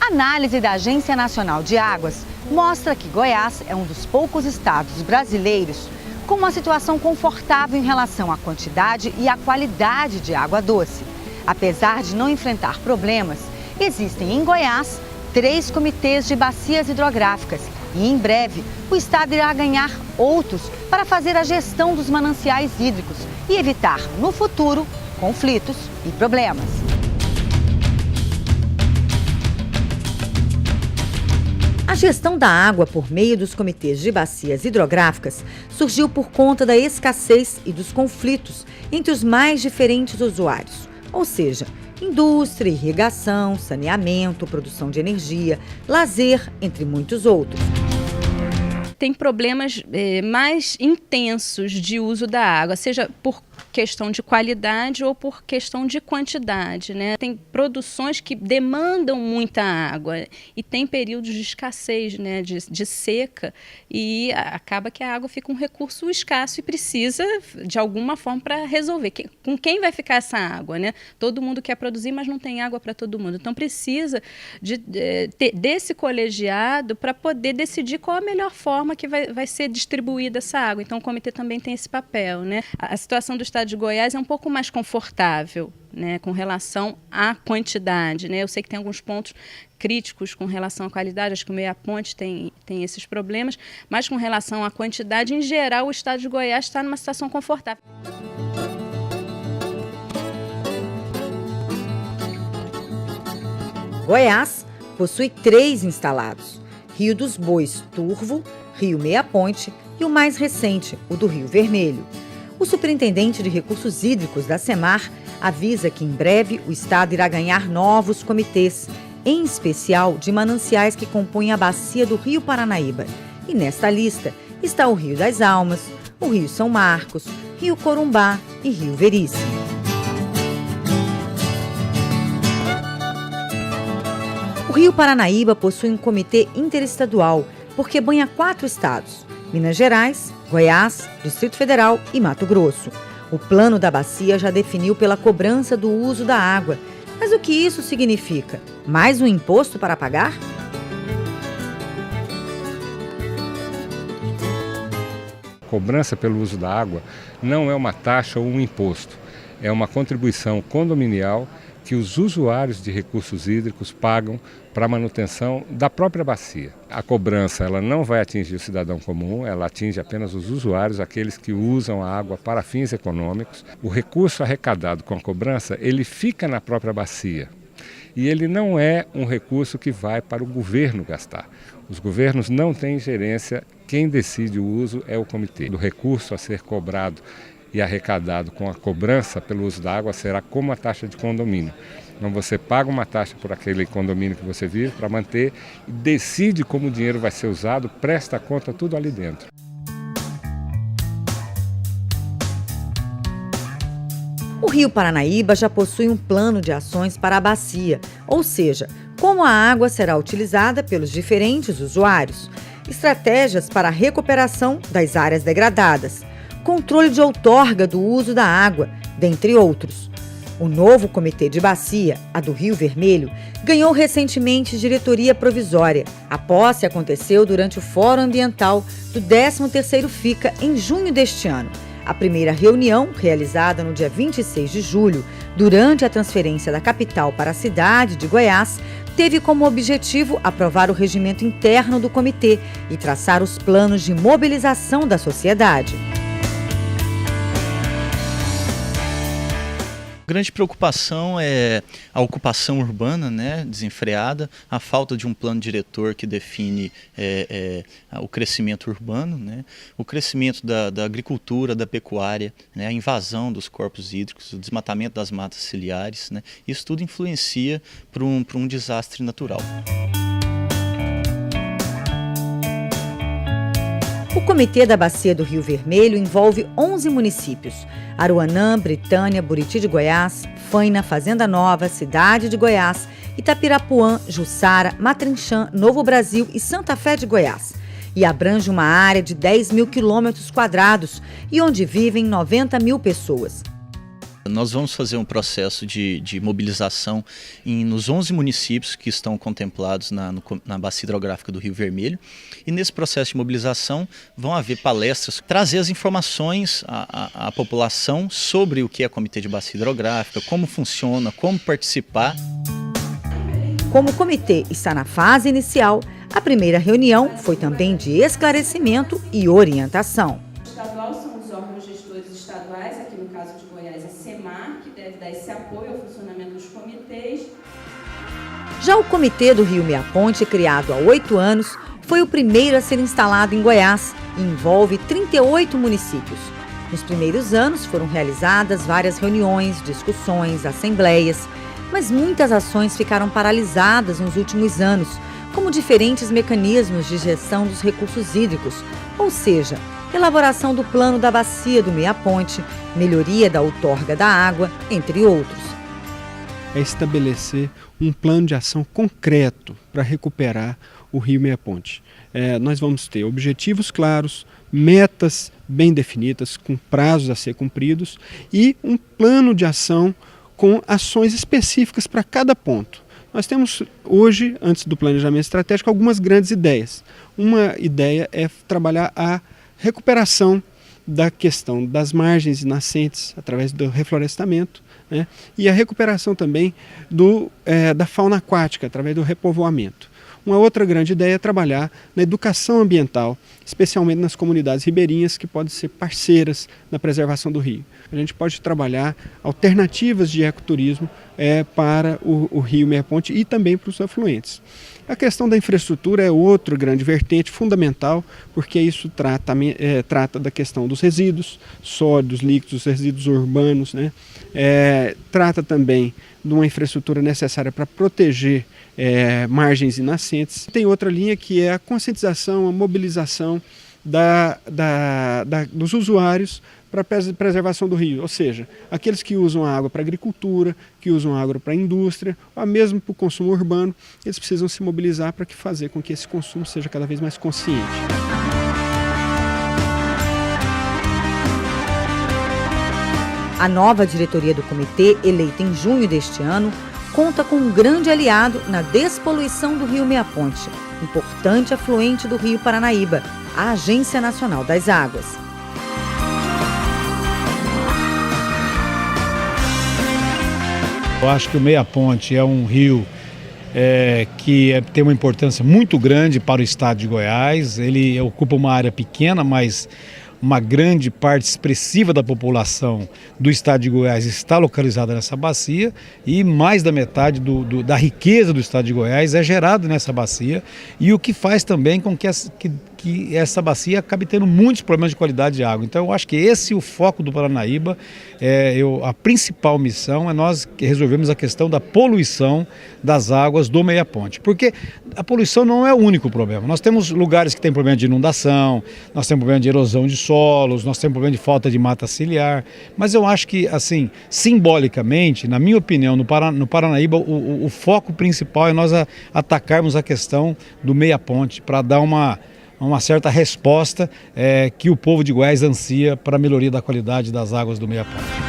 A análise da Agência Nacional de Águas mostra que Goiás é um dos poucos estados brasileiros com uma situação confortável em relação à quantidade e à qualidade de água doce. Apesar de não enfrentar problemas, existem em Goiás 3 comitês de bacias hidrográficas e, em breve, o estado irá ganhar outros para fazer a gestão dos mananciais hídricos e evitar, no futuro, conflitos e problemas. A gestão da água por meio dos comitês de bacias hidrográficas surgiu por conta da escassez e dos conflitos entre os mais diferentes usuários, ou seja, indústria, irrigação, saneamento, produção de energia, lazer, entre muitos outros. Tem problemas mais intensos de uso da água, seja por questão de qualidade ou por questão de quantidade, né? Tem produções que demandam muita água e tem períodos de escassez, né? de seca, e acaba que a água fica um recurso escasso e precisa de alguma forma para resolver. Com quem vai ficar essa água, né? Todo mundo quer produzir, mas não tem água para todo mundo. Então precisa desse colegiado para poder decidir qual a melhor forma que vai ser distribuída essa água. Então o comitê também tem esse papel, né? A situação do estado de Goiás é um pouco mais confortável, né, com relação à quantidade, né? Eu sei que tem alguns pontos críticos com relação à qualidade, acho que o Meia Ponte tem esses problemas, mas com relação à quantidade, em geral, o estado de Goiás está numa situação confortável. Goiás possui 3 instalados: Rio dos Bois Turvo, Rio Meia Ponte e o mais recente, o do Rio Vermelho. O superintendente de recursos hídricos da SEMAR avisa que em breve o estado irá ganhar novos comitês, em especial de mananciais que compõem a bacia do Rio Paranaíba. E nesta lista está o Rio das Almas, o Rio São Marcos, Rio Corumbá e Rio Veríssimo. O Rio Paranaíba possui um comitê interestadual, porque banha 4 estados: Minas Gerais, Goiás, Distrito Federal e Mato Grosso. O plano da bacia já definiu pela cobrança do uso da água. Mas o que isso significa? Mais um imposto para pagar? Cobrança pelo uso da água não é uma taxa ou um imposto. É uma contribuição condominial que os usuários de recursos hídricos pagam para a manutenção da própria bacia. A cobrança ela não vai atingir o cidadão comum, ela atinge apenas os usuários, aqueles que usam a água para fins econômicos. O recurso arrecadado com a cobrança, ele fica na própria bacia. E ele não é um recurso que vai para o governo gastar. Os governos não têm gerência, quem decide o uso é o comitê. O recurso a ser cobrado e arrecadado com a cobrança pelo uso da água será como a taxa de condomínio. Então você paga uma taxa por aquele condomínio que você vive para manter e decide como o dinheiro vai ser usado, presta conta tudo ali dentro. O Rio Paranaíba já possui um plano de ações para a bacia, ou seja, como a água será utilizada pelos diferentes usuários, estratégias para a recuperação das áreas degradadas, controle de outorga do uso da água, dentre outros. O novo comitê de bacia, a do Rio Vermelho, ganhou recentemente diretoria provisória. A posse aconteceu durante o Fórum Ambiental do 13º FICA em junho deste ano. A primeira reunião, realizada no dia 26 de julho, durante a transferência da capital para a cidade de Goiás, teve como objetivo aprovar o regimento interno do comitê e traçar os planos de mobilização da sociedade. A grande preocupação é a ocupação urbana, né, desenfreada, a falta de um plano diretor que define o crescimento urbano, né, o crescimento da agricultura, da pecuária, né, a invasão dos corpos hídricos, o desmatamento das matas ciliares, né, isso tudo influencia para um desastre natural. O Comitê da Bacia do Rio Vermelho envolve 11 municípios: Aruanã, Britânia, Buriti de Goiás, Faina, Fazenda Nova, Cidade de Goiás, Itapirapuã, Jussara, Matrinchã, Novo Brasil e Santa Fé de Goiás. E abrange uma área de 10.000 quilômetros quadrados e onde vivem 90.000 pessoas. Nós vamos fazer um processo de mobilização nos 11 municípios que estão contemplados na bacia hidrográfica do Rio Vermelho. E nesse processo de mobilização vão haver palestras, trazer as informações à população sobre o que é Comitê de Bacia Hidrográfica, como funciona, como participar. Como o comitê está na fase inicial, a primeira reunião foi também de esclarecimento e orientação. Estadual são os órgãos gestores estaduais, aqui no caso de Goiás é SEMAR, que deve dar esse apoio ao funcionamento dos comitês. Já o Comitê do Rio Meia Ponte, criado há 8 anos, foi o primeiro a ser instalado em Goiás e envolve 38 municípios. Nos primeiros anos foram realizadas várias reuniões, discussões, assembleias, mas muitas ações ficaram paralisadas nos últimos anos, como diferentes mecanismos de gestão dos recursos hídricos, ou seja, elaboração do plano da bacia do Meia Ponte, melhoria da outorga da água, entre outros. É estabelecer um plano de ação concreto para recuperar o Rio Meia Ponte. Nós vamos ter objetivos claros, metas bem definidas, com prazos a ser cumpridos e um plano de ação com ações específicas para cada ponto. Nós temos hoje, antes do planejamento estratégico, algumas grandes ideias. Uma ideia é trabalhar a recuperação da questão das margens e nascentes através do reflorestamento, né? E a recuperação também da fauna aquática através do repovoamento. Uma outra grande ideia é trabalhar na educação ambiental, especialmente nas comunidades ribeirinhas que podem ser parceiras na preservação do rio. A gente pode trabalhar alternativas de ecoturismo para o Rio Meia Ponte e também para os afluentes. A questão da infraestrutura é outra grande vertente fundamental, porque isso trata da questão dos resíduos sólidos, líquidos, resíduos urbanos, né? Trata também de uma infraestrutura necessária para proteger margens e nascentes. Tem outra linha que é a conscientização, a mobilização dos usuários para a preservação do rio, ou seja, aqueles que usam a água para agricultura, que usam a água para a indústria, ou mesmo para o consumo urbano, eles precisam se mobilizar para fazer com que esse consumo seja cada vez mais consciente. A nova diretoria do comitê, eleita em junho deste ano, conta com um grande aliado na despoluição do Rio Meia Ponte, importante afluente do Rio Paranaíba, a Agência Nacional das Águas. Eu acho que o Meia Ponte é um rio que tem uma importância muito grande para o estado de Goiás. Ele ocupa uma área pequena, mas uma grande parte expressiva da população do estado de Goiás está localizada nessa bacia e mais da metade da riqueza do estado de Goiás é gerada nessa bacia, e o que faz também com que essa bacia acabe tendo muitos problemas de qualidade de água. Então eu acho que esse é o foco do Paranaíba. A principal missão é nós resolvermos a questão da poluição das águas do Meia Ponte, porque a poluição não é o único problema. Nós temos lugares que têm problema de inundação, nós temos problema de erosão de solos, nós temos problema de falta de mata ciliar, mas eu acho que, assim, simbolicamente, na minha opinião, no Paranaíba, o foco principal é nós atacarmos a questão do Meia Ponte para dar uma certa resposta que o povo de Goiás ansia para a melhoria da qualidade das águas do Meia Ponte.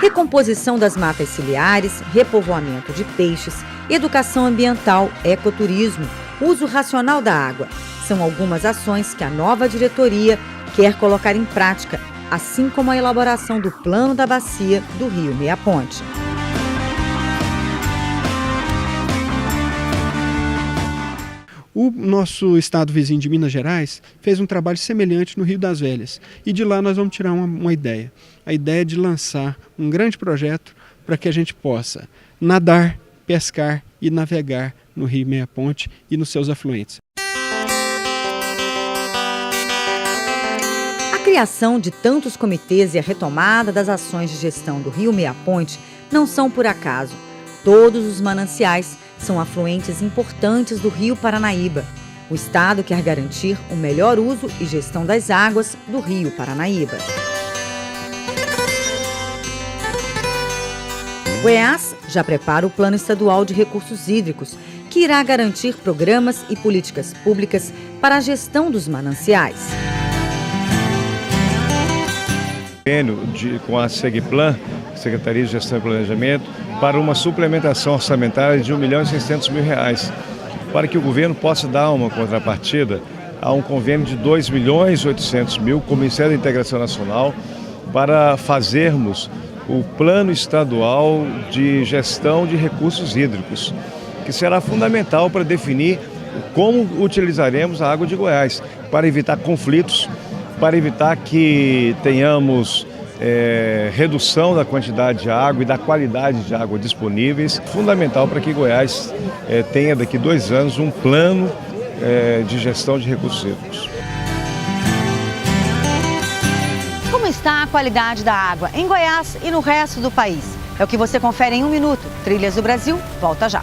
Recomposição das matas ciliares, repovoamento de peixes, educação ambiental, ecoturismo, uso racional da água. São algumas ações que a nova diretoria quer colocar em prática, assim como a elaboração do plano da bacia do Rio Meia Ponte. O nosso estado vizinho de Minas Gerais fez um trabalho semelhante no Rio das Velhas. E de lá nós vamos tirar uma ideia. A ideia de lançar um grande projeto para que a gente possa nadar, pescar e navegar no Rio Meia Ponte e nos seus afluentes. A criação de tantos comitês e a retomada das ações de gestão do Rio Meia Ponte não são por acaso. Todos os mananciais são afluentes importantes do Rio Paranaíba. O Estado quer garantir o melhor uso e gestão das águas do Rio Paranaíba. Goiás já prepara o Plano Estadual de Recursos Hídricos, que irá garantir programas e políticas públicas para a gestão dos mananciais. Com a Segplan, Secretaria de Gestão e Planejamento, para uma suplementação orçamentária de R$ 1.600.000, para que o governo possa dar uma contrapartida a um convênio de R$ 2.800.000 com o Ministério da Integração Nacional para fazermos o Plano Estadual de Gestão de Recursos Hídricos, que será fundamental para definir como utilizaremos a água de Goiás, para evitar conflitos, para evitar que tenhamos redução da quantidade de água e da qualidade de água disponíveis. Fundamental para que Goiás tenha daqui 2 anos um plano de gestão de recursos hídricos. Como está a qualidade da água em Goiás e no resto do país? É o que você confere em 1 minuto. Trilhas do Brasil, volta já.